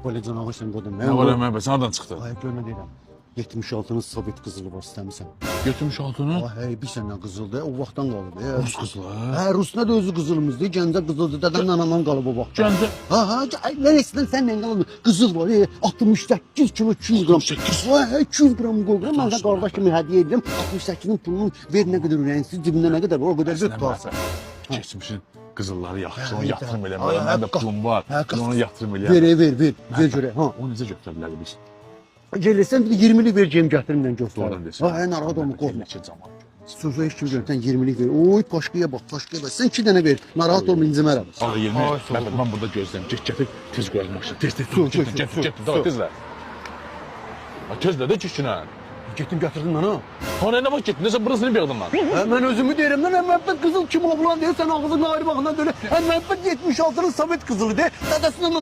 Böyle canavar sen kodum. Nə var Əmər bəy, sən hardan çıxdın? Ay görmə deyirəm. 76'nın Sovet qızılı var istəmirsən. Götürmüş altını. Ay hey bir səndən qızıldı. O vaxtdan qalıb. Rus qızılı. Hə, Rusna da özü qızılımızdı. Gəncə qızıldı. Dədən anamdan qalıb o vaxt. Gəncə. Ha, neresindən səndən qalıb? Qızıl var. 68 kilo 200 qram. 68. Vay, 200 qram qoyuram. Mən də qardaş kimi hədiyyə edirəm. 68'nin pulunu ver nə qədər ürəyinsiz, cibində nə qədər var, o qədər göt qalsın. Keçmişin qızılları yaxşı, onu Hə, yatırım hə, eləməli. hə, Mənim də hə, pulum var. hə, Mən onu yatırım eləyəm. Ver görək. Ha. O necə götürə bilərik biz? Gelirsən bir 20'lik vereceğim gətirimlə götür. Doğrudan desən. Ha, narahat olma qorxma. Neçə zaman. Sözə heç kim görsən 20'lik ver. Oy, paşqaya bax, paşqaya bax. Sən 2 dənə ver. Narahat olma, incimərəm. Al 20. Ay, sağ ol. Mən burada gözləyim. Gətir, tez qoyalım maşını. Tez, Dur, gətir. Daha tezlə. Tezlə də keçinə. Getdim gətirdim mənə. Hani nə vaxt getdin? Nəsə burasını bir yığdın lan. Mən özümü deyirəm lan, məbbət qızıl kim oğlan deyir, sən ağzını ayrı baxından böyle. Məbbət 76'nın Sovet qızılı de. Dadasından